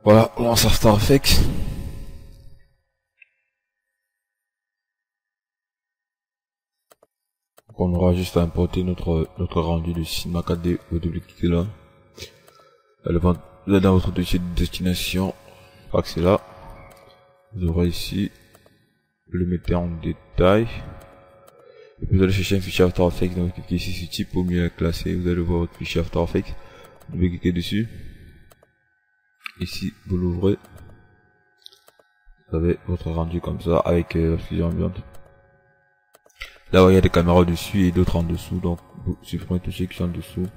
Voilà, on lance After Effects. On aura juste à importer notre rendu de Cinema 4D. Vous devez cliquer là. Là dans votre dossier de destination, c'est là. Vous aurez ici, vous le mettez en détail. Et puis vous allez chercher un fichier After Effects, donc vous cliquez ici sur type pour mieux classer. Vous allez voir votre fichier After Effects. Vous devez cliquer dessus. Ici, vous l'ouvrez. Vous avez votre rendu comme ça avec l'occlusion ambiante. Là, il y a des caméras dessus et d'autres en dessous, donc vous supprimez tous ceux qui sont en dessous.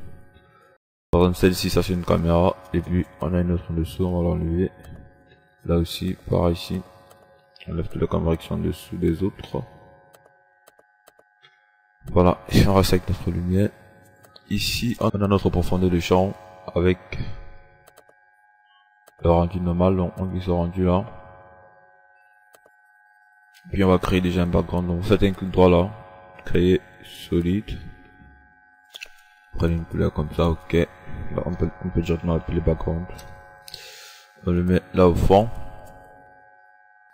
Par exemple, celle-ci, ça c'est une caméra, et puis on a une autre en dessous, on va l'enlever. Là aussi, pareil ici, on enlève toutes les caméras qui sont en dessous des autres. Voilà, ici on reste avec notre lumière. Ici, on a notre profondeur de champ avec le rendu normal, donc on glisse ce rendu là. Puis on va créer déjà un background, donc vous faites un clic droit là, créer solide. Prenez une couleur comme ça, ok. Là, on peut directement appeler background. On le met là au fond.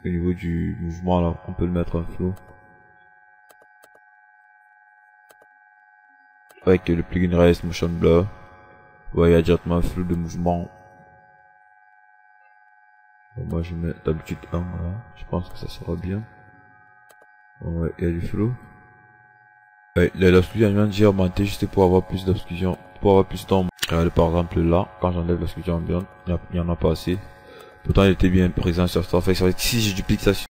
Au niveau du mouvement là, on peut le mettre en flou. Avec le plugin Res Motion Blur, vous voyez directement un flou de mouvement. Bon, moi je mets d'habitude 1 là, je pense que ça sera bien. Bon, ouais, il y a du flou. L'obscurité j'ai augmenté juste pour avoir plus d'obscurité, pour avoir plus d'ombre. Regardez par exemple là, quand j'enlève l'obscurité ambiante, il n'y en a pas assez. Pourtant il était bien présent sur After Effects. Si je duplique ça sur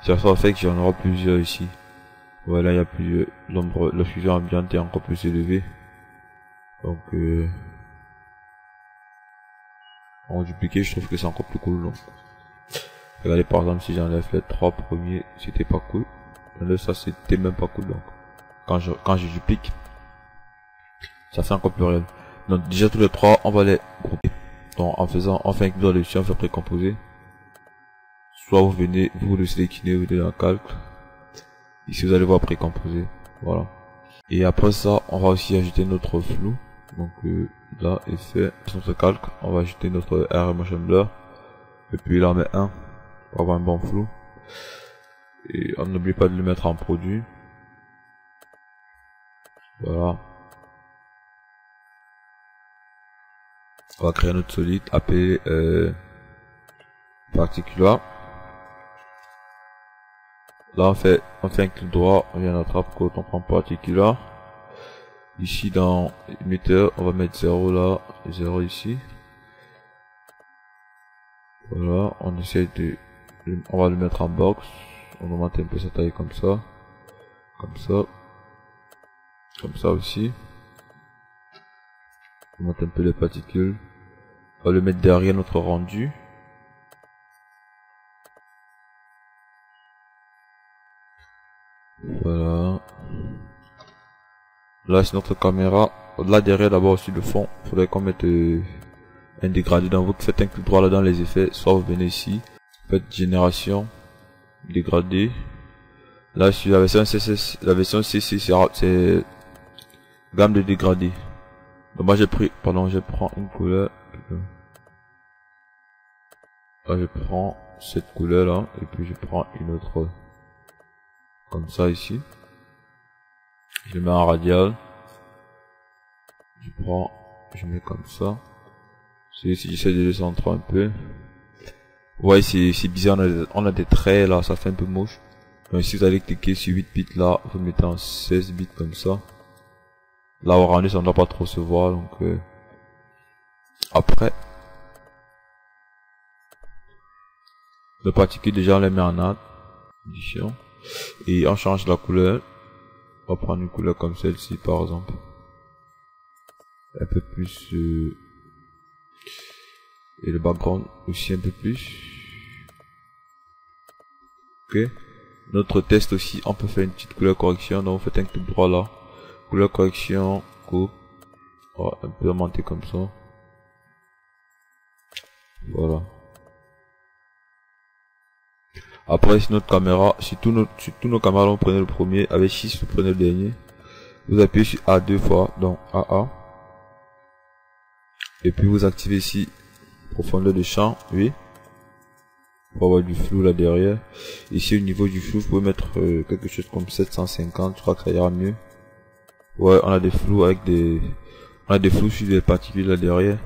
After Effects, j'en aura plusieurs ici. Voilà, il y a plus l'ombre, l'obscurité ambiante est encore plus élevée. Donc en dupliquer, je trouve que c'est encore plus cool. Donc. Regardez par exemple si j'enlève les 3 premiers, c'était pas cool. Là, ça c'était même pas cool, donc quand je duplique, ça fait encore plus réel. Donc déjà tous les 3 on va les grouper. Donc on fait un clic droit dessus, on fait précomposer. Soit vous venez, vous le sélectionnez, vous venez dans le calque. Ici vous allez voir précomposer. Voilà. Et après ça, on va aussi ajouter notre flou. Donc là, effet, sur notre calque, on va ajouter notre R Motion Blur. Et puis là on met 1 pour avoir un bon flou. Et on n'oublie pas de le mettre en produit. Voilà. On va créer notre solide appelé particular. Là on fait un clic droit, on vient à notre code, on prend particular. Ici dans emitter, on va mettre 0 là, 0 ici. Voilà, on essaie de, on va le mettre en box. On augmente un peu sa taille comme ça aussi. On augmente un peu les particules. On va le mettre derrière notre rendu. Voilà. Là c'est notre caméra. Là derrière d'abord aussi le fond. Il faudrait qu'on mette un dégradé. Donc vous faites un clic droit là dans les effets. Soit vous venez ici, faites génération, dégradé. Là sur la version CC, c'est gamme de dégradé. Donc moi j'ai pris, je prends une couleur. Là je prends cette couleur là et puis je prends une autre comme ça ici. Je le mets en radial. Je mets comme ça. Si j'essaie de descendre un peu. Ouais, c'est bizarre, on a des traits là, ça fait un peu moche. Donc si vous allez cliquer sur 8 bits là, vous mettez en 16 bits comme ça. Là au rendu ça ne doit pas trop se voir, donc après le particules déjà on les met en add édition et on change la couleur. On va prendre une couleur comme celle-ci par exemple, un peu plus et le background aussi un peu plus. Ok. Notre test aussi, on peut faire une petite couleur correction, donc vous faites un clic droit là, couleur correction, coupe, on va un peu augmenter comme ça. Voilà. Après si notre caméra, si tous nos caméras on prenait le premier, avec 6 vous prenez le dernier, vous appuyez sur A 2 fois, donc AA. Et puis vous activez ici profondeur de champ, oui, pour avoir du flou là derrière. Ici au niveau du flou, vous pouvez mettre quelque chose comme 750, je crois que ça ira mieux. Ouais, on a des flous avec on a des flous sur des particules là derrière.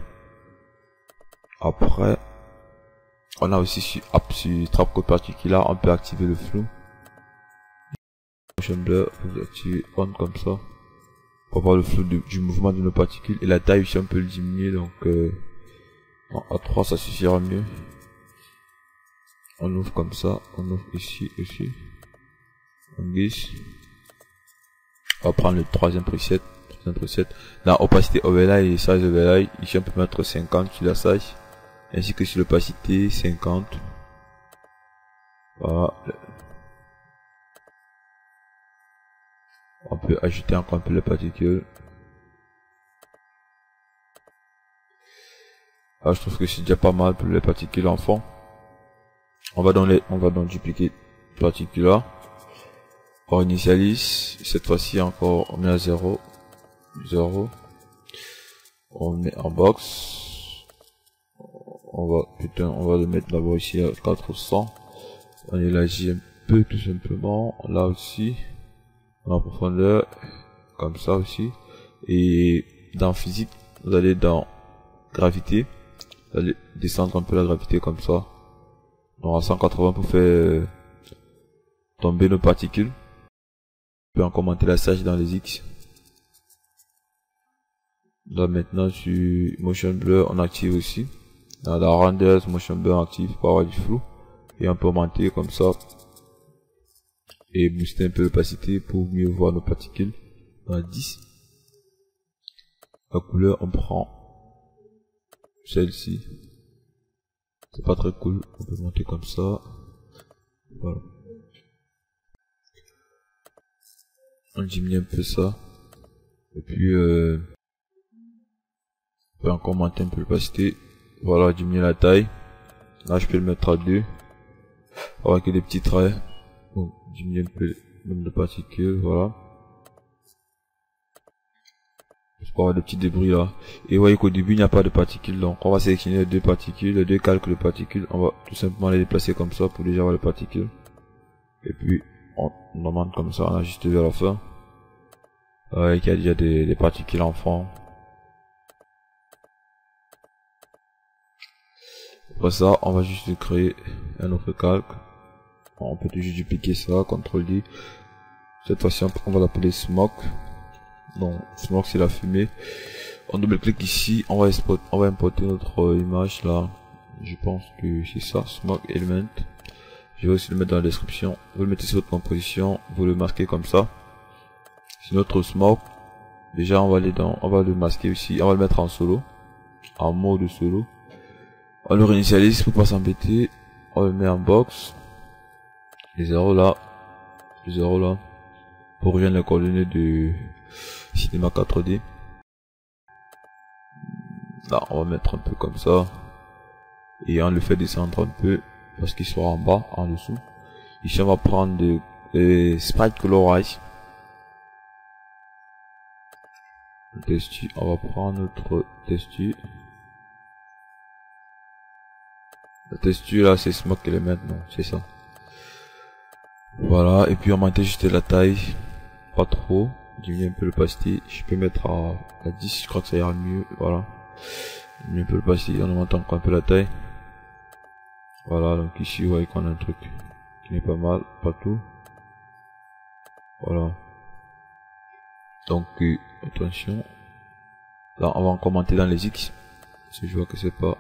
Après, on a aussi sur Trapcode Particular, on peut activer le flou. Motion blur, vous activez on comme ça pour voir le flou du mouvement de nos particules. Et la taille aussi on peut le diminuer, donc à 3 ça suffira mieux. On ouvre comme ça, on ouvre ici aussi, on glisse. On va prendre le troisième preset. Dans opacité overlay et size overlay, ici on peut mettre 50 sur la size, ainsi que sur l'opacité 50. Voilà. On peut ajouter encore un peu les particules. Ah, je trouve que c'est déjà pas mal pour les particules en fond. On va dans dupliquer particular. On initialise. Cette fois-ci encore, on met à 0. On met en box. On va le mettre d'abord ici à 400. On élargit un peu tout simplement. Là aussi. En profondeur. Comme ça aussi. Et dans physique, vous allez dans gravité. Vous allez descendre un peu la gravité comme ça. On a 180 pour faire tomber nos particules. On peut en commenter la sage dans les X. Là maintenant sur motion blur on active aussi. Dans la renders motion blur on active pour avoir du flou. Et on peut augmenter comme ça. Et booster un peu l'opacité pour mieux voir nos particules. Dans la 10. La couleur on prend celle-ci. C'est pas très cool, on peut monter comme ça. Voilà. On diminue un peu ça. Et puis on peut encore monter un peu l'opacité. Voilà, diminuer la taille. Là je peux le mettre à 2. Avec des petits traits. Bon, diminuer un peu le nombre de particules, voilà. Pour avoir des petits débris là. Et vous voyez qu'au début il n'y a pas de particules, donc on va sélectionner les deux particules, les deux calques de particules, on va tout simplement les déplacer comme ça pour déjà avoir les particules. Et puis on augmente comme ça, on ajuste vers la fin. Vous voyez qu'il y a déjà des particules en fond. Après ça, on va juste créer un autre calque. On peut juste dupliquer ça, CTRL D. Cette fois-ci on va l'appeler Smoke. Donc smoke c'est la fumée. On double-clique ici, on va importer notre image là. Je pense que c'est ça, smoke element. Je vais aussi le mettre dans la description. Vous le mettez sur votre composition, vous le masquez comme ça. C'est notre smoke. Déjà on va le masquer aussi, on va le mettre en solo, en mode solo. On le réinitialise pour pas s'embêter. On le met en box. Les 0 là, pour rejoindre les coordonnées de Cinema 4D. Là on va mettre un peu comme ça et on le fait descendre un peu parce qu'il soit en bas, en dessous. Ici on va prendre des sprite colorize. On va prendre notre texture. La texture là c'est smoke element, non c'est ça. Voilà, et puis on va ajuster la taille, pas trop. Diminuer un peu l'opacité, je peux mettre à 10, je crois que ça ira mieux, voilà. Diminuer un peu l'opacité, on augmente encore un peu la taille. Voilà, donc ici vous voyez qu'on a un truc qui n'est pas mal, pas tout. Voilà. Donc attention. Là on va encore monter dans les X. Parce que je vois que c'est pas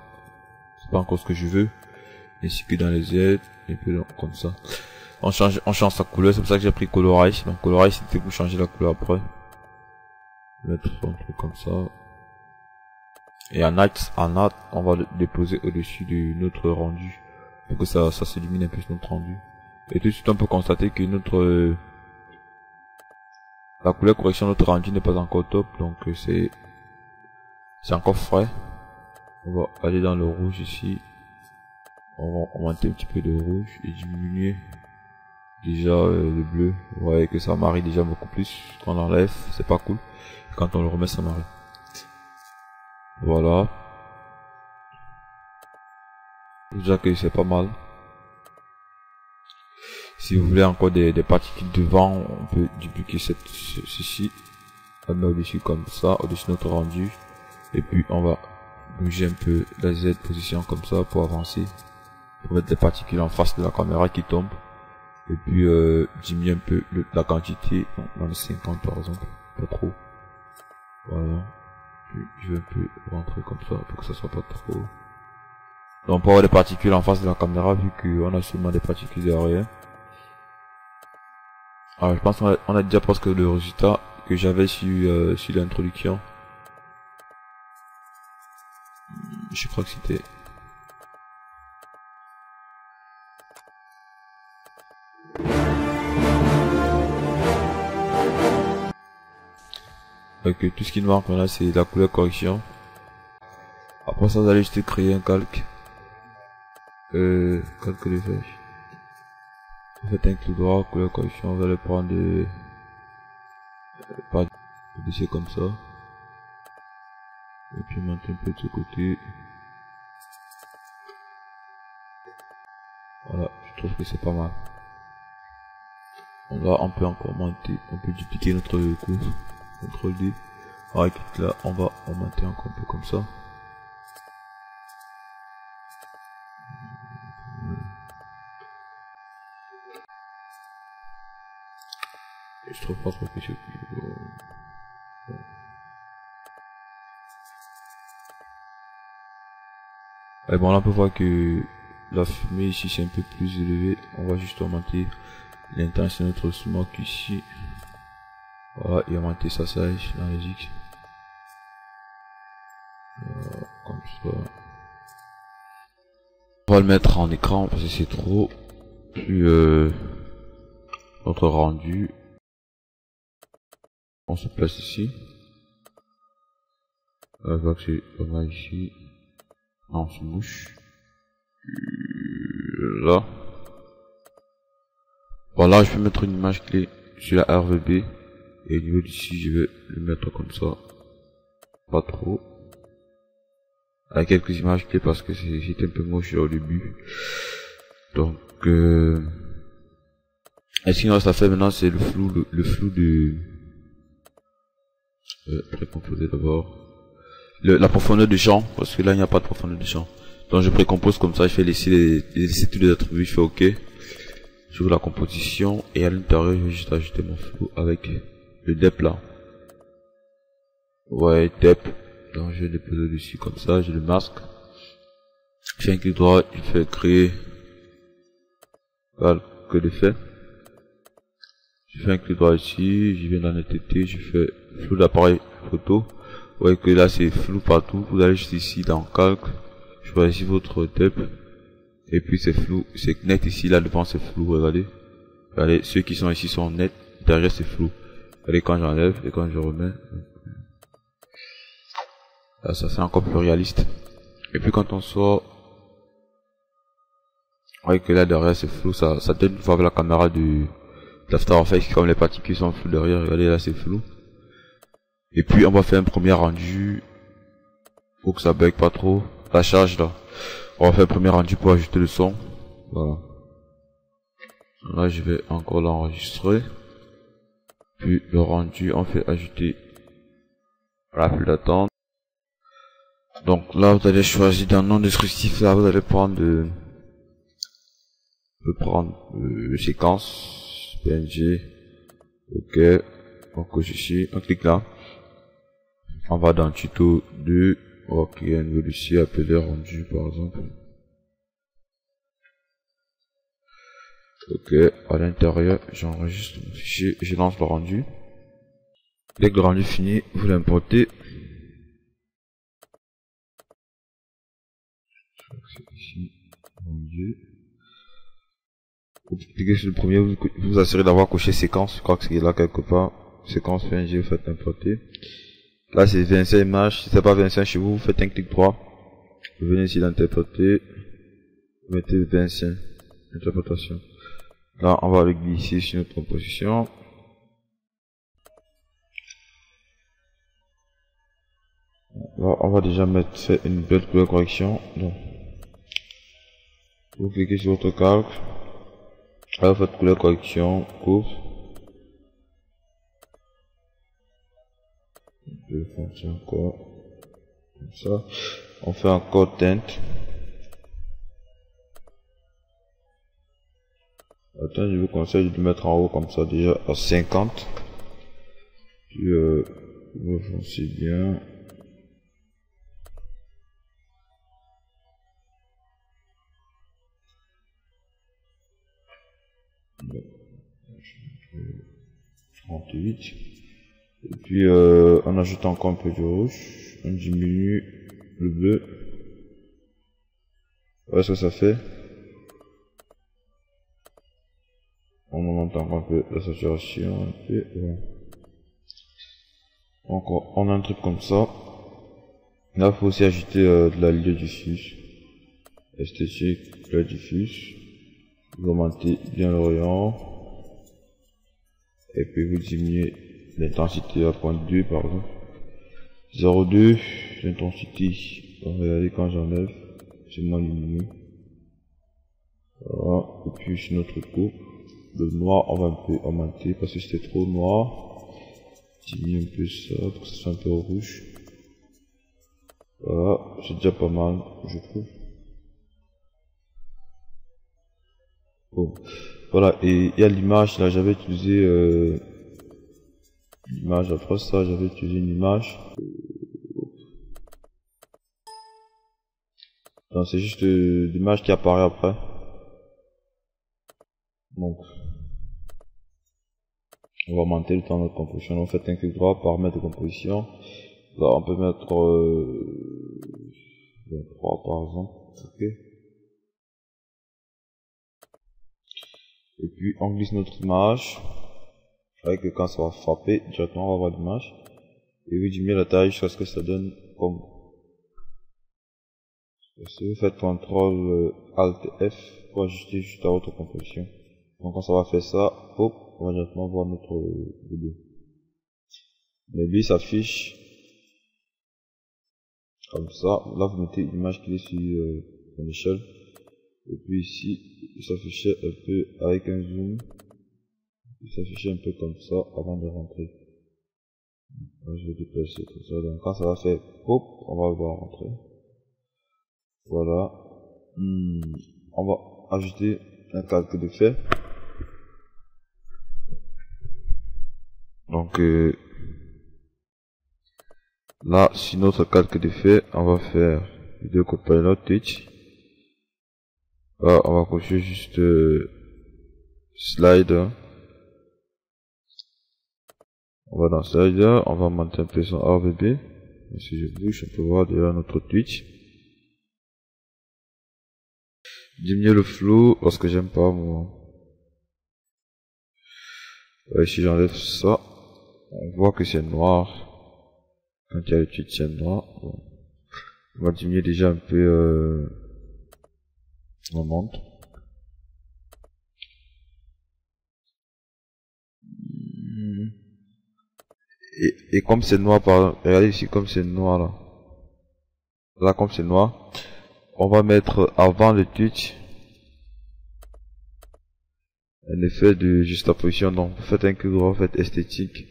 encore ce que je veux. Ainsi que dans les Z, et puis donc, comme ça. On change sa couleur, c'est pour ça que j'ai pris colorize. Donc colorize c'était pour changer la couleur après. Mettre un truc comme ça. Et en art, on va le déposer au-dessus de notre rendu. Pour que ça s'illumine un peu sur notre rendu. Et tout de suite on peut constater que la couleur correction de notre rendu n'est pas encore top. Donc c'est encore frais. On va aller dans le rouge ici. On va augmenter un petit peu de rouge et diminuer déjà le bleu. Vous voyez que ça marie déjà beaucoup plus. Quand on enlève, c'est pas cool. Quand on le remet, ça marie. Voilà. Déjà que c'est pas mal. Si vous voulez encore des particules devant, on peut dupliquer ceci. On met au-dessus comme ça, au-dessus de notre rendu. Et puis on va bouger un peu la Z position comme ça pour avancer. Pour mettre des particules en face de la caméra qui tombent. Et puis diminuer un peu la quantité, dans les 50 par exemple, pas trop. Voilà. Puis je vais un peu rentrer comme ça pour que ça soit pas trop. Donc pour avoir des particules en face de la caméra, vu qu'on a seulement des particules derrière. Alors je pense qu'on a déjà presque le résultat que j'avais sur l'introduction. Je crois que c'était... Donc tout ce qui nous manque maintenant c'est la couleur correction. Après ça vous allez juste créer un calque. Calque de flèche. Vous faites un clic droit, couleur correction, vous allez prendre par dessus comme ça. Et puis monter un peu de ce côté. Voilà, je trouve que c'est pas mal. Là on peut encore monter, on peut dupliquer notre courbe. CTRL D. Avec là on va augmenter encore un peu comme ça. Et je trouve pas trop que c'est... Et bon là on peut voir que la fumée ici c'est un peu plus élevé. On va juste augmenter l'intensité de notre smoke ici. Voilà, et augmenter sa size dans les X. Comme ça. On va le mettre en écran parce que c'est trop. Puis notre rendu. On se place ici. On va que c'est pas mal ici. On se bouge. Là. Voilà, je peux mettre une image clé sur la RVB. Et au niveau d'ici, je vais le mettre comme ça. Pas trop. Avec quelques images clés parce que c'était un peu moche au début. Donc, et ce qu'il reste à faire maintenant, c'est le flou de... précomposer d'abord. La profondeur de champ, parce que là, il n'y a pas de profondeur de champ. Donc, je précompose comme ça, je fais laisser tous les attributs, je fais OK. J'ouvre la composition, et à l'intérieur, je vais juste ajouter mon flou avec le dep là. Ouais, dep. Donc, je vais déposer dessus comme ça, je le masque. Je fais un clic droit, je fais créer. Voilà, que de fait. Je fais un clic droit ici, je viens dans le TT, je fais flou d'appareil photo. Vous voyez que là c'est flou partout. Vous allez juste ici dans calque, choisissez votre dep. Et puis c'est flou, c'est net ici, là devant c'est flou, regardez. Regardez, ceux qui sont ici sont nets, derrière c'est flou. Regardez quand j'enlève et quand je remets. Là ça fait encore plus réaliste. Et puis quand on sort, vous voyez que là derrière c'est flou, ça donne une fois avec la caméra d'After Effects, comme les particules sont floues derrière, regardez là c'est flou. Et puis on va faire un premier rendu, pour que ça bug pas trop, la charge là. On va faire un premier rendu pour ajouter le son, voilà. Là je vais encore l'enregistrer. Puis le rendu on fait ajouter la file d'attente. Donc là vous allez choisir dans le nom descriptif, là vous allez prendre séquence PNG. OK, on coche ici, on clique là. On va dans tuto 2, on va créer un nouveau dossier appelé rendu par exemple. OK, à l'intérieur, j'enregistre mon fichier, je lance le rendu. Dès que le rendu fini, vous l'importez. C'est ici, rendu. Vous cliquez sur le premier, vous vous assurez d'avoir coché séquence, je crois que c'est là quelque part. Séquence PNG, vous faites importer. Là c'est 25 images, si c'est pas 25 chez vous, vous faites un clic droit. Vous venez ici d'interpréter, vous mettez 25, interprétation. Là on va le glisser sur notre composition. Là on va déjà faire une belle couleur correction. Donc, Vous cliquez sur votre calque. Alors faites couleur correction, coupe. Je vais faire encore comme ça. On fait encore teinte. Attends, je vous conseille de mettre en haut comme ça déjà à 50. Puis vous foncez bien. Bon. 38. Et puis on ajoute encore un peu de rouge. On diminue le bleu. Voilà ce que ça fait. On augmente encore un peu la saturation. Un peu, voilà. Donc on a un truc comme ça. Là il faut aussi ajouter de la lueur diffuse. Esthétique, lueur diffuse. Vous augmentez bien le rayon. Et puis vous diminuez l'intensité à 0.2 par exemple. 0.2 l'intensité. Regardez quand j'enlève, c'est moins lumineux. Voilà. Et puis sur notre coupe, le noir on va un peu augmenter parce que c'était trop noir. Diminuer un peu ça pour que ça soit un peu rouge. Voilà, c'est déjà pas mal je trouve. Bon, voilà, et il y a l'image là, j'avais utilisé l'image, après ça j'avais utilisé une image. Non, c'est juste l'image qui apparaît après. Donc, on va augmenter le temps de notre composition. On fait un clic droit, paramètres de composition. Là, on peut mettre 23 par exemple. Ok. Et puis on glisse notre image. Avec que quand ça va frapper, directement on va voir l'image. Et vous diminuez la taille jusqu'à ce que ça donne comme. Si vous faites CTRL ALT F pour ajuster juste à votre composition. Donc quand ça va faire ça, hop, on va directement voir notre vidéo. Mais lui s'affiche comme ça. Là vous mettez l'image qui est sur son échelle. Et puis ici, il s'affichait un peu avec un zoom. Il s'affichait un peu comme ça avant de rentrer. Là, je vais déplacer tout ça. Donc quand ça va faire hop, on va le voir rentrer. Voilà. On va ajouter un calque de fait. Donc là, sur notre calque de fait, on va faire vidéo copilot Twitch. Là, on va cocher juste slide. On va dans slide, on va monter un peu son RGB. Si je bouge, on peut voir déjà notre Twitch. Diminuer le flou parce que j'aime pas moi. Si j'enlève ça, on voit que c'est noir. Quand il y a le Twitch c'est noir. Bon. On va diminuer déjà un peu on monte. Et comme c'est noir, regardez ici comme c'est noir là. Là comme c'est noir, on va mettre avant le Twitch un effet de juxtaposition. Donc vous faites un clic droit, vous faites esthétique,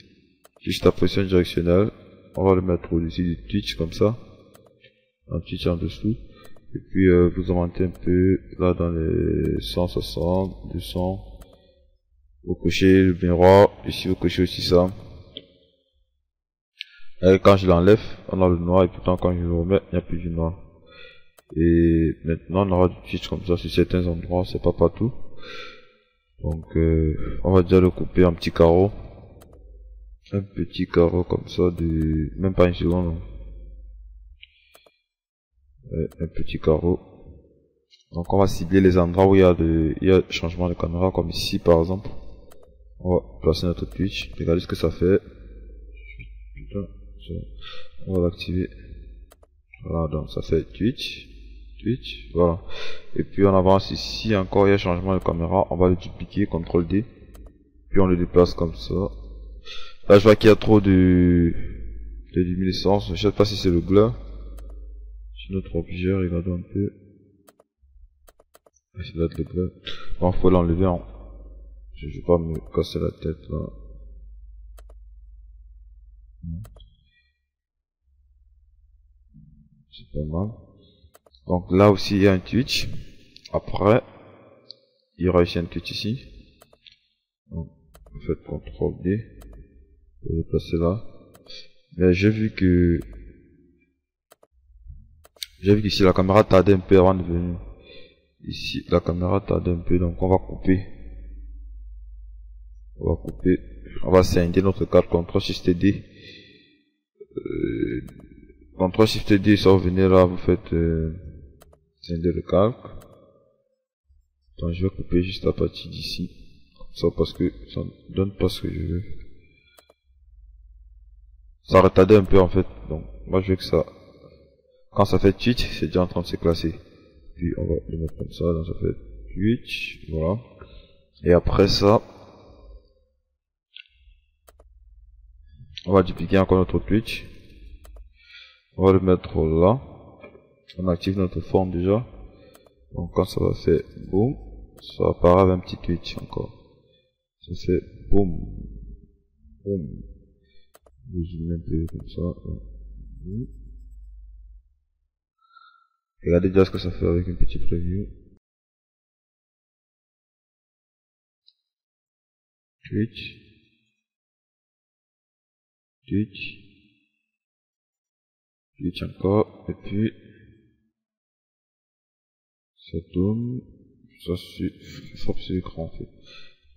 juxtaposition directionnelle. On va le mettre au-dessus du Twitch comme ça, un Twitch en dessous. Et puis vous augmentez un peu là dans les 160, 200. Vous cochez le miroir, ici vous cochez aussi ça. Et quand je l'enlève, on a le noir et pourtant quand je le remets, il n'y a plus du noir. Et maintenant on aura du Twitch comme ça sur certains endroits, c'est pas partout. Donc on va déjà le couper en petits carreaux. Un petit carreau comme ça de même pas une seconde. Un petit carreau. Donc on va cibler les endroits où il y a changement de caméra, comme ici par exemple. On va placer notre Twitch. Regardez ce que ça fait. Putain, on va l'activer. Voilà, donc ça fait Twitch. Voilà. Et puis on avance ici, encore il y a changement de caméra. On va le dupliquer, CTRL D. Puis on le déplace comme ça. Là je vois qu'il y a trop de luminescence. Je sais pas si c'est le glas. Sur notre objet, regardons un peu. Ça doit être le bleu. Bon, faut l'enlever en... Je vais pas me casser la tête là. C'est pas mal. Donc là aussi il y a un Twitch. Après, il y aura aussi un Twitch ici. Donc, vous faites CTRL D. Vous le passer là. Mais j'ai vu qu'ici la caméra tardait un peu avant de venir. Ici la caméra tardait un peu, donc on va couper. On va scinder notre carte CTRL SHIFT D. CTRL SHIFT D, ça vous venez là, vous faites scinder le calque. Donc je vais couper juste à partir d'ici. Comme ça parce que ça ne donne pas ce que je veux. Ça retardait un peu en fait. Donc moi je veux que ça... Quand ça fait Twitch, c'est déjà en train de se classer. Puis on va le mettre comme ça, donc ça fait Twitch, voilà. Et après ça, on va dupliquer encore notre Twitch. On va le mettre là. On active notre forme déjà. Donc quand ça va faire boum, ça apparaît un petit Twitch encore. Ça fait boum, boum. Je zoome un peu comme ça. Regardez déjà ce que ça fait avec une petite preview. Twitch. Twitch. Twitch encore. Et puis, ça tourne. Ça frappe sur l'écran en fait.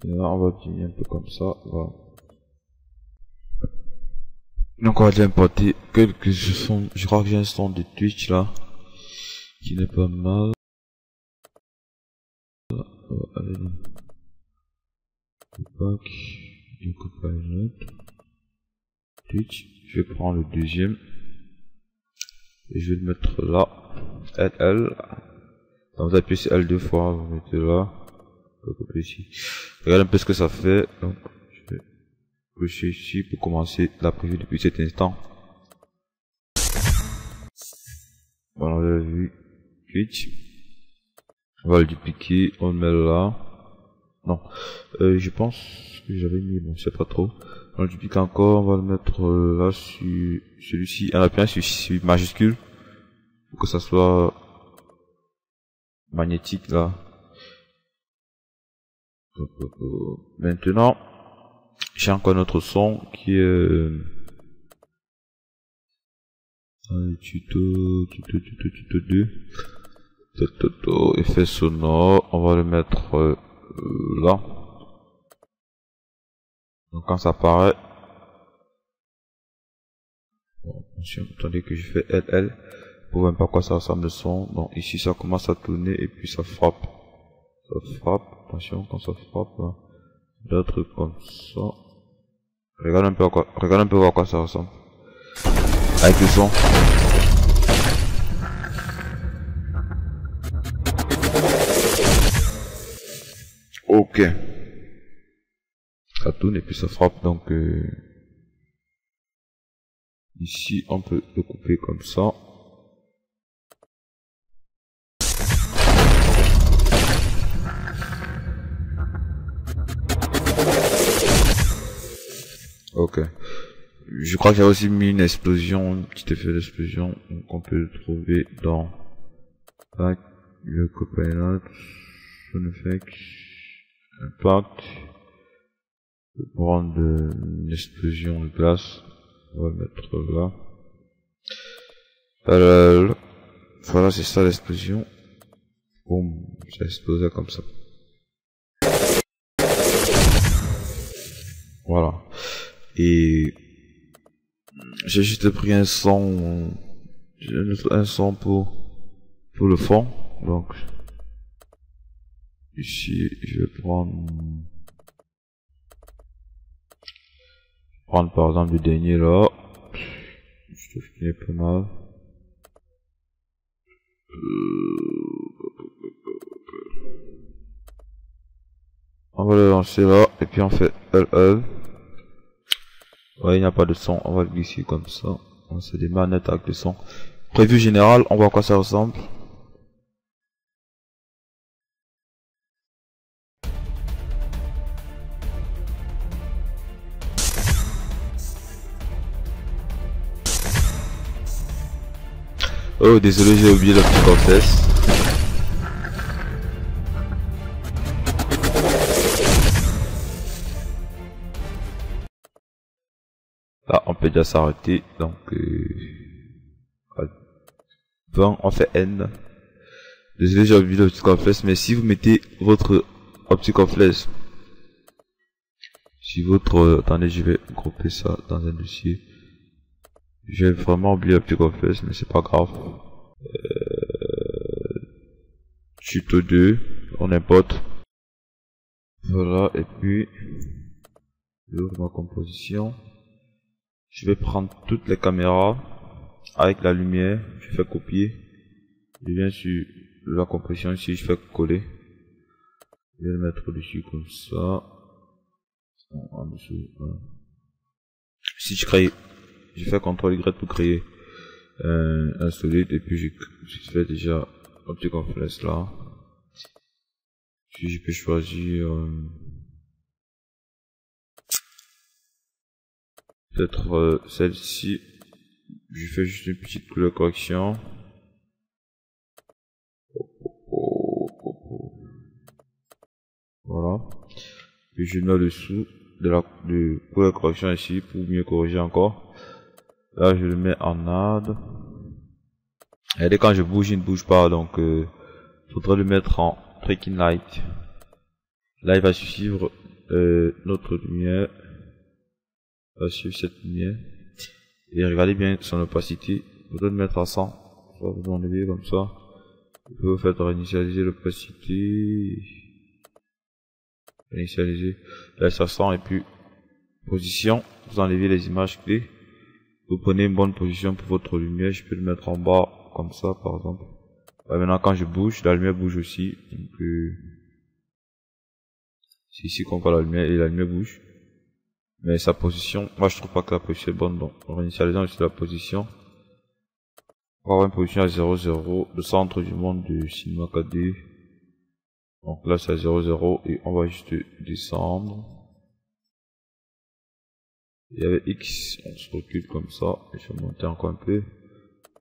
Et là, on va diminuer un peu comme ça. Voilà. Donc, on va déjà importer quelques sons. Je crois que j'ai un son de Twitch là. Qui n'est pas mal. Allez, pack, du copilot, Twitch, je vais prendre le deuxième, et je vais le mettre là, LL, donc vous appuyez sur L deux fois, vous mettez là, vous copiez ici, regardez un peu ce que ça fait, donc je vais cocher ici pour commencer la preview depuis cet instant. Voilà, vous avez vu, Twitch, on va le dupliquer, on le met là. Non, je pense que j'avais mis, bon, je sais pas trop. On le duplique encore, on va le mettre là sur celui-ci, en appuyant sur majuscule, pour que ça soit magnétique là. Maintenant, j'ai encore notre son qui est tuto 2, effet sonore, on va le mettre là. Donc quand ça apparaît, bon, attention, attendez que je fais LL pour voir pas à quoi ça ressemble le son. Donc ici ça commence à tourner et puis ça frappe, attention quand ça frappe là, d'autres trucs comme ça. Regarde un peu à quoi ça ressemble avec le son. Ok. Ça tourne et puis ça frappe, donc ici on peut le couper comme ça. Ok. Je crois que j'ai aussi mis une explosion, un petit effet d'explosion, donc on peut le trouver dans le copilot, sound effect, impact. Pour prendre une explosion de glace, on va le mettre là. Voilà, c'est ça l'explosion. Boum, ça explosait comme ça. Voilà. Et j'ai juste pris un son, pour le fond. Donc ici, je vais prendre par exemple le dernier là, je trouve qu'il est pas mal. On va le lancer là et puis on fait LL. Ouais, il n'y a pas de son, on va le glisser comme ça. C'est des manettes avec le son. Prévu général, on voit à quoi ça ressemble. Oh, désolé, j'ai oublié la petite confesse. Là, on peut déjà s'arrêter. Donc, 20, on fait N. Désolé, j'ai oublié la petite confesse, mais si vous mettez votre optique en flèche, si votre, attendez, je vais grouper ça dans un dossier. J'ai vraiment oublié la petite confesse, mais c'est pas grave. Tuto 2, on importe. Voilà, et puis, j'ouvre ma composition. Je vais prendre toutes les caméras avec la lumière, je fais copier. Je viens sur la compression ici, je fais coller. Je vais le mettre dessus comme ça. En dessous. Voilà. Si je crée, je fais CTRL Y pour créer un solide et puis je fais déjà un petit complexe là. Puis je peux choisir peut-être celle-ci. Je fais juste une petite couleur correction. Voilà. Puis je mets dessous de la couleur correction ici pour mieux corriger encore. Là je le mets en add. Regardez, quand je bouge, il ne bouge pas, donc faudrait le mettre en tracking light. Là il va suivre notre lumière. Il va suivre cette lumière. Et regardez bien son opacité. Vous devez le mettre à 100. Ça va vous enlever comme ça. Vous pouvez faire réinitialiser l'opacité. Initialiser. Là ça sent et puis position. Vous enlevez les images clés. Vous prenez une bonne position pour votre lumière. Je peux le mettre en bas comme ça par exemple. Ouais, maintenant quand je bouge, la lumière bouge aussi. Donc c'est ici qu'on voit la lumière et la lumière bouge. Mais sa position, moi je trouve pas que la position est bonne. Donc en réinitialisant aussi la position. On va avoir une position à 0,0, le centre du monde de Cinema 4D. Donc là c'est à 0,0 et on va juste descendre. Et avec X, on se recule comme ça. Et je vais monter encore un peu.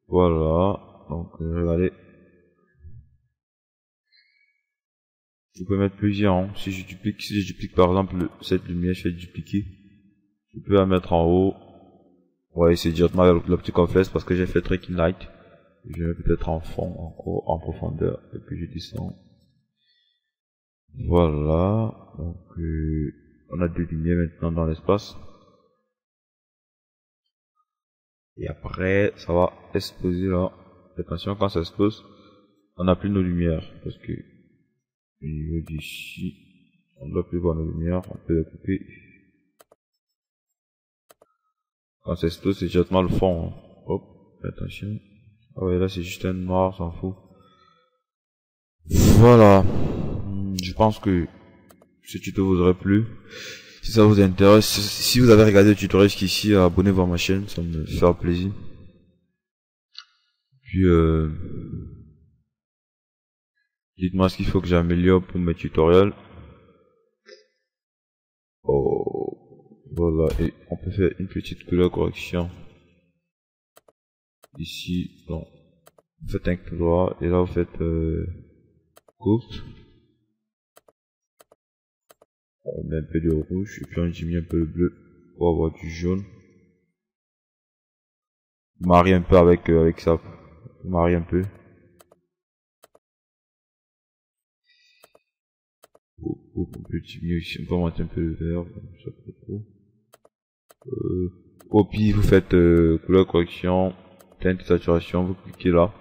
Voilà. Donc regardez. Je peux mettre plusieurs. Hein. Si je duplique par exemple cette lumière, je fais dupliquer. Je peux la mettre en haut. Ouais, c'est directement l'optique en flèche parce que j'ai fait tracking light. Je vais peut-être en fond, encore en profondeur. Et puis je descends. Voilà. Donc on a deux lumières maintenant dans l'espace. Et après, ça va exploser là. Attention, quand ça explose, on n'a plus nos lumières. Parce que au niveau d'ici, on ne doit plus voir nos lumières. On peut les couper. Quand ça explose, c'est directement le fond. Hein. Hop, attention. Ah ouais, là c'est juste un noir, s'en fout. Voilà. Je pense que ce tuto vous aurait plu. Si ça vous intéresse, si vous avez regardé le tutoriel jusqu'ici, abonnez-vous à ma chaîne, ça me fait plaisir. Puis dites-moi ce qu'il faut que j'améliore pour mes tutoriels. Oh, voilà, et on peut faire une petite couleur correction. Ici, bon, vous faites un clic droit et là vous faites courte. On met un peu de rouge et puis on diminue un peu le bleu pour avoir du jaune. Marie un peu avec ça. Marie un peu. On peut diminuer ici, on peut monter un peu le vert, ça peut trop. Copie, vous faites couleur correction, teinte saturation, vous cliquez là,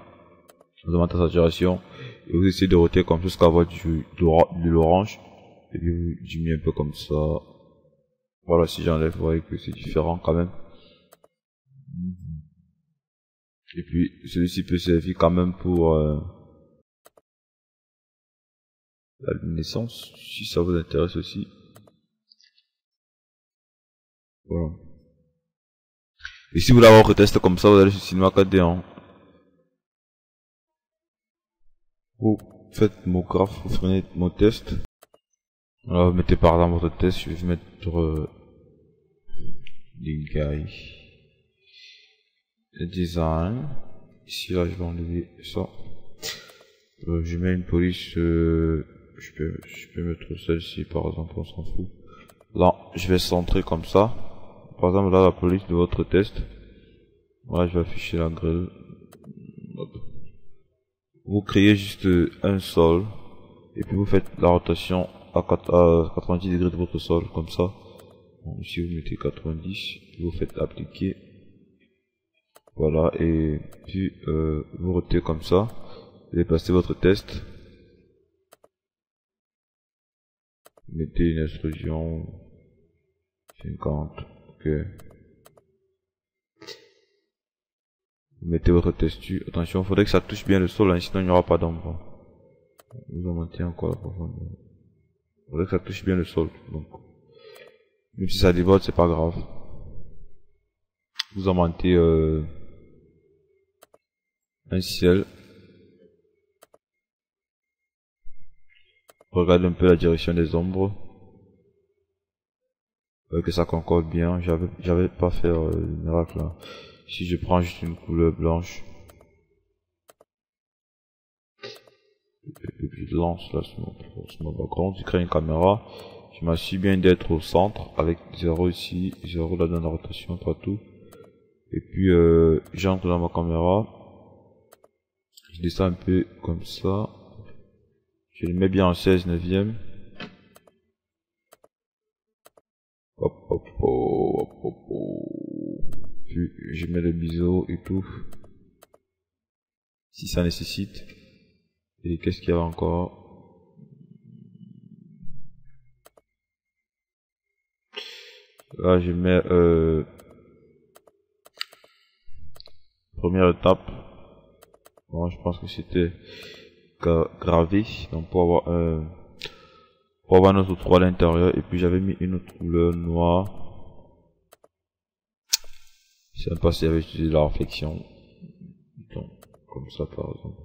vous augmentez la saturation et vous essayez de roter comme ça jusqu'à avoir de l'orange. Et puis vous diminuez un peu comme ça. Voilà, si j'enlève, vous voyez que c'est différent quand même. Et puis celui-ci peut servir quand même pour la luminescence, si ça vous intéresse aussi. Voilà. Et si vous voulez avoir un test comme ça, vous allez sur Cinema 4D. Hein. Vous faites mon graphe, vous prenez mon test. Alors vous mettez par exemple votre test, je vais mettre Lingay design. Ici, là, je vais enlever ça. Je mets une police, je peux mettre celle-ci, par exemple, on s'en fout. Là, je vais centrer comme ça. Par exemple, là, la police de votre test. Voilà, je vais afficher la grille. Hop. Vous créez juste un sol. Et puis vous faites la rotation à 90 degrés de votre sol, comme ça. Bon, ici, vous mettez 90. Vous faites appliquer. Voilà, et puis vous rotez comme ça. Vous allez passer votre test. Mettez une extrusion 50. Ok. Vous mettez votre test dessus. Attention, il faudrait que ça touche bien le sol, hein, sinon il n'y aura pas d'ombre. Vous augmentez encore la profondeur. Il faudrait que ça touche bien le sol. Donc, même si ça déborde, c'est pas grave. Vous augmentez un ciel. Regardez un peu la direction des ombres. Que ça concorde bien. J'avais pas fait le miracle là. Si je prends juste une couleur blanche. Et puis je lance là sur mon background. Je crée une caméra. Je m'assure bien d'être au centre avec 0 ici, 0 là dans la rotation partout. Et puis j'entre dans ma caméra. Je descends un peu comme ça. Je le mets bien en 16/9. Hop, hop, hop, hop, hop. Puis je mets le biseau et tout. Si ça nécessite. Et qu'est-ce qu'il y a encore? Là je mets première étape. Bon, je pense que c'était gravé. Donc pour avoir notre trou à l'intérieur. Et puis j'avais mis une autre couleur noire. Je sais pas si j'avais utilisé la réflexion. Donc, comme ça par exemple.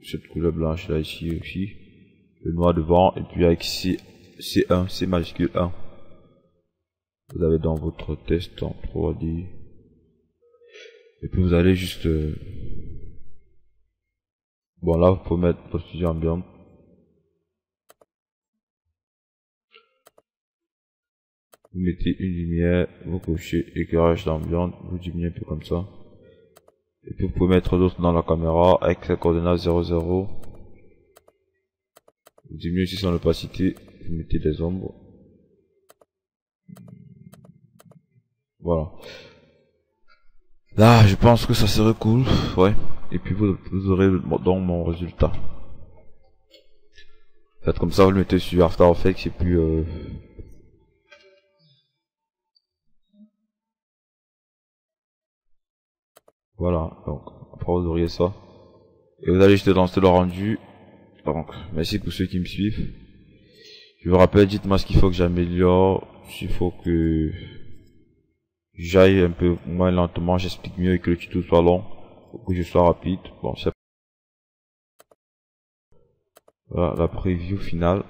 Cette couleur blanche là ici aussi. Le noir devant. Et puis avec C1, C majuscule 1. Vous avez dans votre test en 3D. Et puis vous allez juste... Bon là, vous pouvez mettre votre studio ambiante. Vous mettez une lumière, vous cochez éclairage d'ambiance, vous diminuez un peu comme ça. Et puis vous pouvez mettre d'autres dans la caméra avec la coordonnade 00. Vous diminuez aussi son opacité, vous mettez des ombres. Voilà. Là, je pense que ça serait cool, ouais. Et puis vous aurez donc mon résultat. Faites comme ça, vous le mettez sur After Effects et puis voilà, donc après vous auriez ça. Et vous allez juste lancer le rendu. Donc, merci pour ceux qui me suivent. Je vous rappelle, dites-moi ce qu'il faut que j'améliore, s'il faut que j'aille un peu moins lentement, j'explique mieux et que le tuto soit long, pour que je sois rapide. Bon, c'est voilà la preview finale.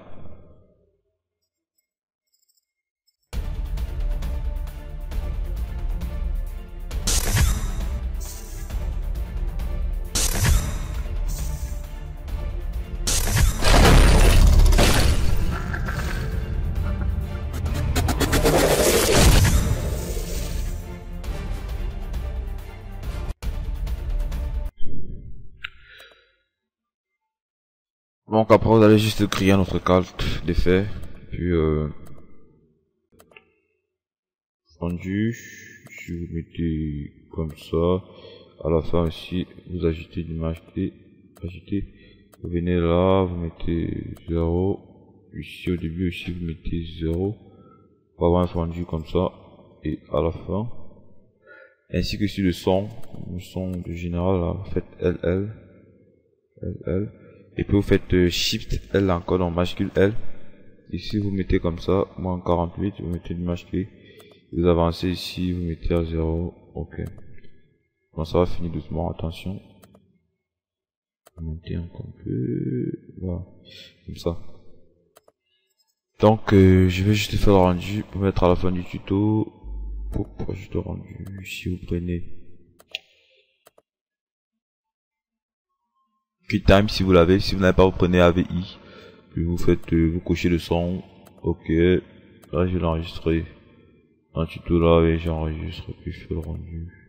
Donc après vous allez juste créer un autre calque d'effet, puis rendu, si vous mettez comme ça, à la fin aussi vous ajoutez l'image clé, vous venez là, vous mettez 0, ici au début aussi vous mettez 0, pour avoir un rendu comme ça, et à la fin, ainsi que sur le son de général là, vous faites LL, et puis vous faites Shift L encore dans majuscule L. Ici vous mettez comme ça, moins 48, vous mettez une majuscule. Vous avancez ici, vous mettez à 0. Ok. Bon, ça va finir doucement, attention. Monter encore un peu. Voilà. Comme ça. Donc je vais juste faire le rendu pour mettre à la fin du tuto. proche de rendu, si vous prenez QuickTime si vous l'avez, si vous n'avez pas, vous prenez AVI, puis vous faites, vous cochez le son, ok, là je l'ai enregistré, un tuto là et j'enregistre, puis je fais le rendu.